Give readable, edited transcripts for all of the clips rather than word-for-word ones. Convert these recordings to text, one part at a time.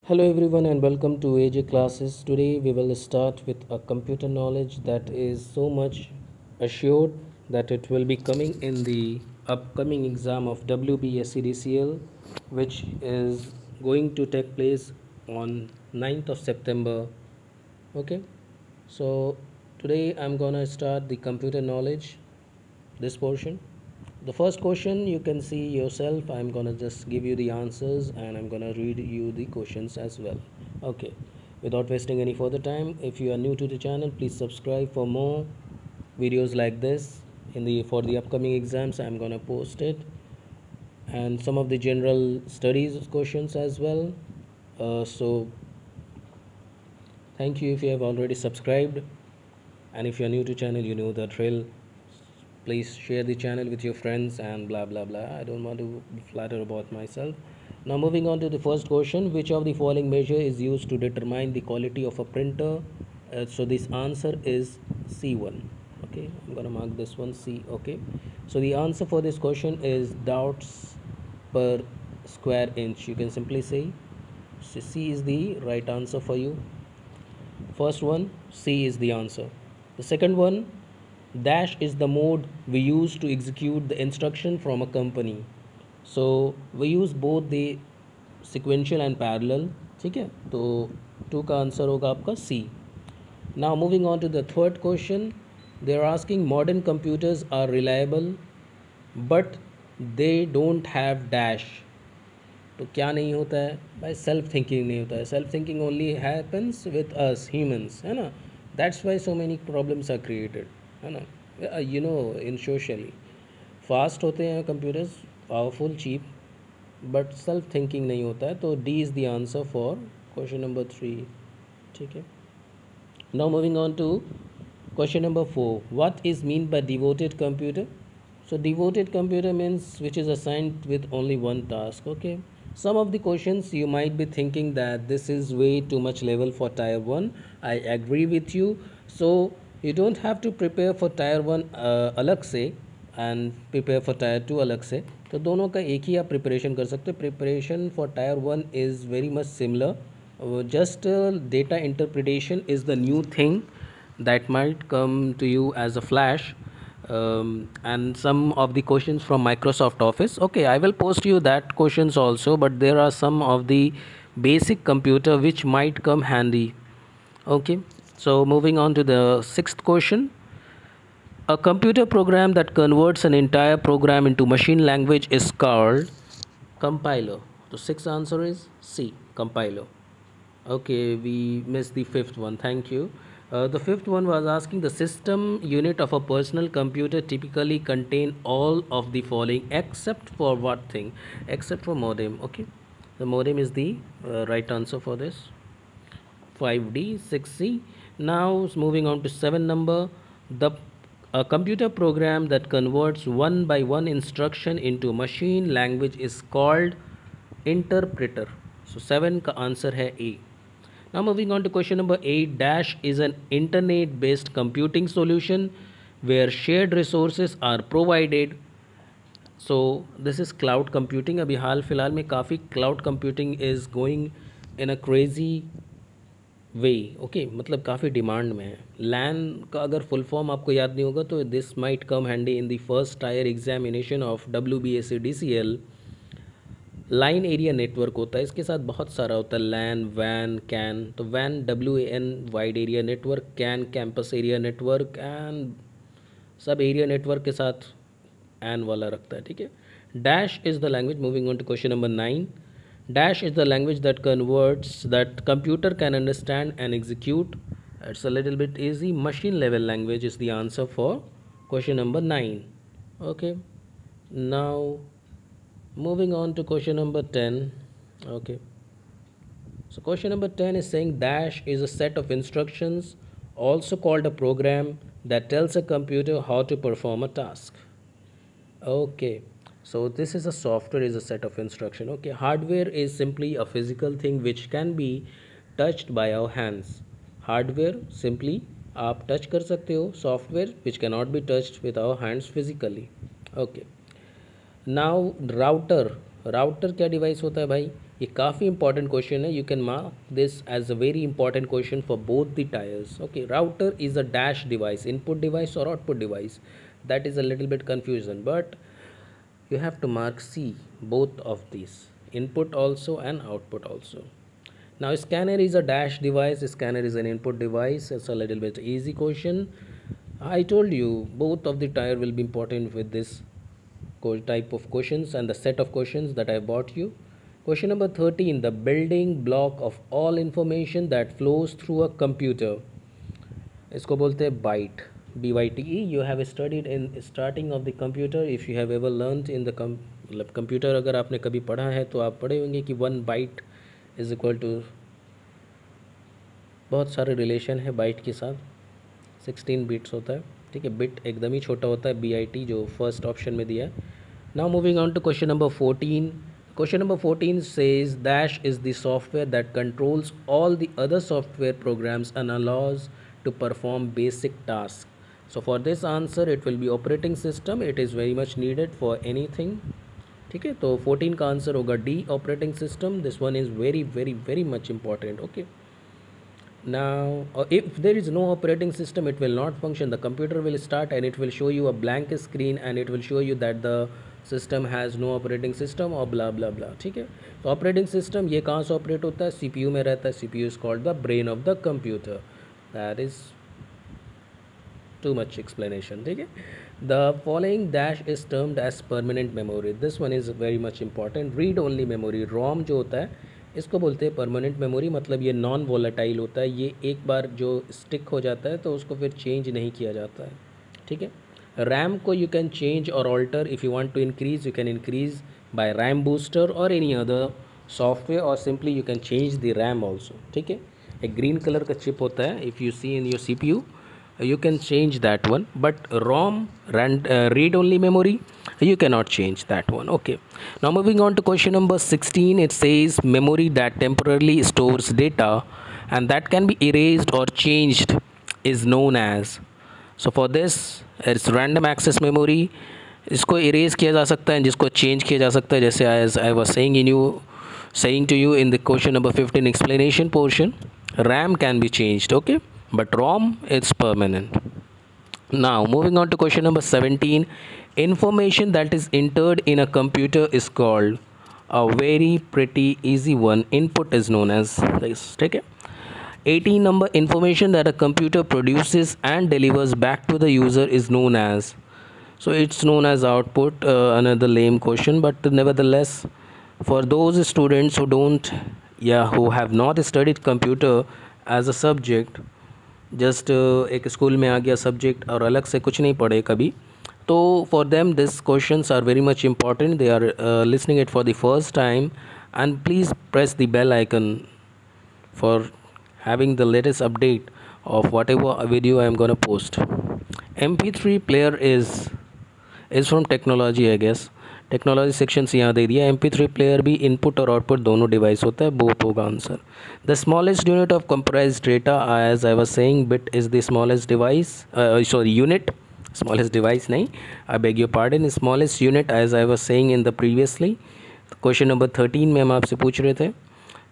Hello everyone and welcome to AJ classes. Today we will start with a computer knowledge that is so much assured that it will be coming in the upcoming exam of WBSCDCL, which is going to take place on 9th of September. Okay, so today I'm gonna start the computer knowledge, this portion. The first question you can see yourself. I'm gonna just give you the answers and I'm gonna read you the questions as well. Okay, without wasting any further time, if you are new to the channel, please subscribe for more videos like this. For the upcoming exams, I'm gonna post it, and some of the general studies questions as well. So thank you if you have already subscribed, and if you are new to channel, you know the drill. Please share the channel with your friends and blah blah blah. I don't want to flatter about myself. Now moving on to the first question, which of the following measure is used to determine the quality of a printer? So this answer is C1. Okay, I'm gonna mark this one C. Okay, so the answer for this question is dots per square inch. You can simply say C is the right answer for you. First one, C is the answer. The second one, dash is the mode we use to execute the instruction from a company. So we use both the sequential and parallel. ठीक है, तो to का answer होगा आपका सी. Now moving on to the third question, they are asking modern computers are reliable but they don't have dash. तो क्या नहीं होता है भाई? सेल्फ थिंकिंग नहीं होता है. Self thinking only happens with us humans, है ना. That's why so many problems are created, है ना. इन सोशली फास्ट होते हैं computers, powerful, cheap, but self thinking नहीं होता है. तो D is the answer for question number 3. ठीक है. Now moving on to question number 4. What is mean by devoted computer? So devoted computer means which is assigned with only one task. Okay. Some of the questions you might be thinking that this is way too much level for tier 1. I agree with you. So you don't have to prepare for tier 1 अलग से and prepare for tier 2 अलग से. तो दोनों का एक ही आप preparation कर सकते हो. Preparation for tyre 1 is very much similar. Just data interpretation is the new thing that might come to you as a flash, and some of the questions from Microsoft Office. Okay, I will post you that questions also, but there are some of the basic computer which might come handy. Okay, so moving on to the sixth question. A computer program that converts an entire program into machine language is called compiler. The sixth answer is C, compiler. Okay, we missed the fifth one. Thank you. The fifth one was asking the system unit of a personal computer typically contain all of the following except for what thing? Except for modem. Okay, the modem is the right answer for this. 5D, 6C. Now moving on to 7 number. The a computer program that converts one by one instruction into machine language is called interpreter. So 7 का answer है A. Now moving on to question number 8. Dash is an internet based computing solution where shared resources are provided. So this is cloud computing. अभी हाल फिलहाल में काफ़ी cloud computing is going in a crazy way. Okay, मतलब काफ़ी demand में है. लैन का अगर फुल फॉर्म आपको याद नहीं होगा तो this might come handy in the first tier examination of WBSCDCL. Line area network होता है, इसके साथ बहुत सारा होता है. लैन, वैन, कैन. तो वैन WAN wide area network, CAN campus area network, and सब एरिया नेटवर्क के साथ एन वाला रखता है. ठीक है. Dash is the language. Moving on to question number 9. Dash is the language that converts that computer can understand and execute. It's a little bit easy. Machine level language is the answer for question number 9. Okay. Now moving on to question number 10. Okay. So question number 10 is saying dash is a set of instructions, also called a program, that tells a computer how to perform a task. Okay. So this is a software is a set of instruction. Okay, hardware is simply a physical thing which can be touched by our hands. Hardware simply आप touch कर सकते हो. Software which cannot be touched with our hands physically. Okay. Now router क्या device होता है भाई? ये काफ़ी इंपॉर्टेंट क्वेश्चन है. You can mark this as a very important question for both the tiers. Okay, router is a dash device, input device और output device. That is a little bit confusion, but you have to mark C, both of these, input also and output also. Now scanner is a dash device, scanner is an input device. It's a little bit easy question. I told you both of the tire will be important with this type of questions and the set of questions that I brought you. Question number 13, the building block of all information that flows through a computer. इसको बोलते हैं byte, BYTE. You have studied in starting of the computer. If you have ever learned in the मतलब computer अगर आपने कभी पढ़ा है तो आप पढ़े होंगे कि 1 बाइट इज इक्वल टू, बहुत सारे रिलेशन है बाइट के साथ. 16 बिट्स होता है, ठीक है. बिट एकदम ही छोटा होता है, BIT जो फर्स्ट ऑप्शन में दिया है. Now moving on to question number 14. Question number 14 says dash is the software that controls all the other software programs and allows to perform basic tasks. So for this answer it will be operating system. It is very much needed for anything. ठीक है, तो 14 का answer होगा D, operating system. This one is very very very much important. Okay, now if there is no operating system it will not function. The computer will start and it will show you a blank screen and it will show you that the system has no operating system और blah ब्ला ब्ला. ठीक है, तो operating system ये कहाँ से operate होता है? CPU में रहता है. CPU is called the brain of the computer. That is too much explanation. ठीक है, the following dash is termed as permanent memory. This one is very much important. Read only memory, ROM जो होता है इसको बोलते हैं permanent memory. मतलब ये नॉन वोलेटाइल होता है. ये एक बार जो स्टिक हो जाता है तो उसको फिर चेंज नहीं किया जाता है. ठीक है, रैम को यू कैन चेंज और alter. If you want to increase you can increase by RAM booster और एनी अदर सॉफ्टवेयर और simply you can change the RAM also. ठीक है, एक ग्रीन कलर का चिप होता है. If you see in your CPU you can change that one, but ROM read only memory you cannot change that one. Okay, now moving on to question number 16. It says memory that temporarily stores data and that can be erased or changed is known as. So for this it's random access memory. इसको erase किया जा सकता है जिसको change किया जा सकता है. जैसे as I was saying to you in the question number 15 explanation portion, RAM can be changed. Okay, but ROM is permanent. Now moving on to question number 17. Information that is entered in a computer is called a very pretty easy one. Input is known as this. Take it. 18 number, information that a computer produces and delivers back to the user is known as. So it's known as output. Another lame question, but nevertheless for those students who don't who have not studied computer as a subject, just एक school में आ गया subject और अलग से कुछ नहीं पढ़े कभी, तो for them this questions are very much important. They are listening it for the first time and please press the bell icon for having the latest update of whatever video I am gonna post. MP3 player is from technology, I guess. Technology section से यहाँ दे दिया. MP3 player भी input और output दोनों device होता है. Both होगा answer. The smallest unit of comprise data, as I was saying, bit is the smallest device, sorry unit, smallest device नहीं, I beg your pardon, smallest unit as I was saying in the previously. Question number 13 में हम आपसे पूछ रहे थे.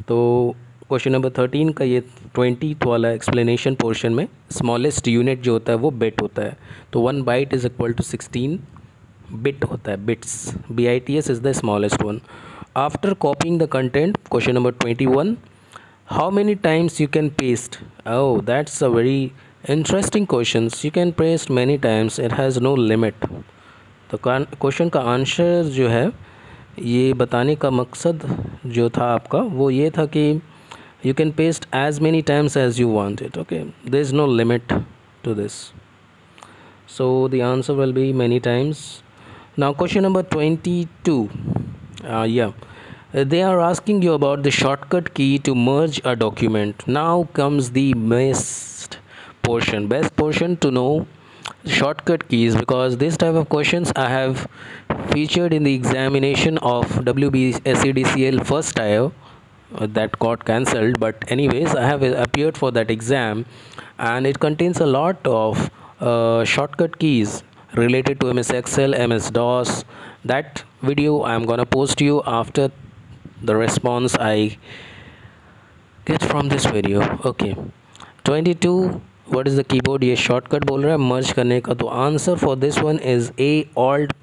तो question number 13 का ये 20th वाला एक्सप्लेनेशन पोर्शन में स्मॉलेस्ट यूनिट जो होता है वो बिट होता है. तो 1 byte is equal to 16 bit होता है. Bits, BITS is the smallest one. After copying the content, question number 21, how many times you can paste. Oh, that's a very interesting question. You can paste many times, it has no limit. तो question का answer जो है, ये बताने का मकसद जो था आपका वो ये था कि you can paste as many times as you want it. Okay, there is no limit to this, so the answer will be many times. Now question number 22. They are asking you about the shortcut key to merge a document. Now comes the best portion to know shortcut keys, because this type of questions I have featured in the examination of WBSEDCL first tier that got cancelled, but anyways I have appeared for that exam and it contains a lot of shortcut keys related to MS Excel, MS DOS. That video I am gonna post you after the response I get from this video. Okay, 22, what is the keyboard? ये shortcut बोल रहा है merge करने का, तो answer for this one is A, alt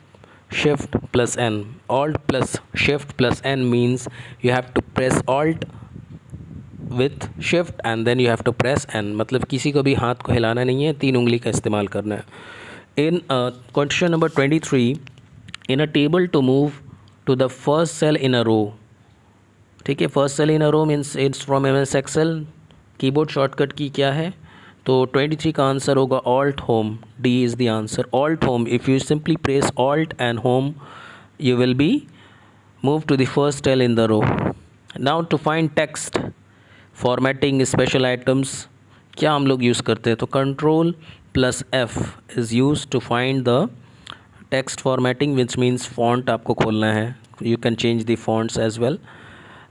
shift plus N. Alt plus shift plus N means you have to press alt with shift and then you have to press N. मतलब किसी को भी हाथ को हिलाना नहीं है, 3 उंगली का इस्तेमाल करना है. In question number 23, in a table to move to the first cell in a row. ठीक है, first cell in a row means it's from MS Excel. Keyboard shortcut की क्या है? तो 23 का आंसर होगा alt home. D is the answer, alt home. If you simply press alt and home you will be moved to the first cell in the row. Now to find text formatting special items, क्या हम लोग use करते हैं? तो control plus F is used to find the text formatting, which means font आपको खोलना है. You can change the fonts as well.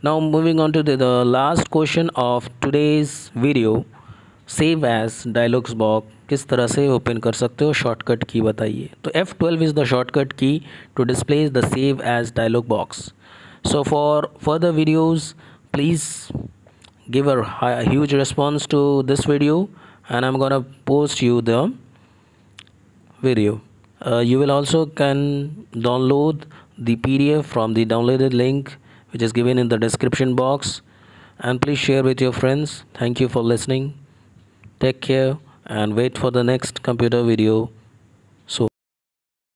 Now moving on to the last question of today's video, save as dialogs box किस तरह से open कर सकते हो, shortcut की बताइए. तो F12 is the shortcut key to display the save as dialog box. So for further videos, please give a huge response to this video and I'm gonna post you the video. You will also can download the PDF from the downloaded link which is given in the description box, and please share with your friends. Thank you for listening. Take care and wait for the next computer video.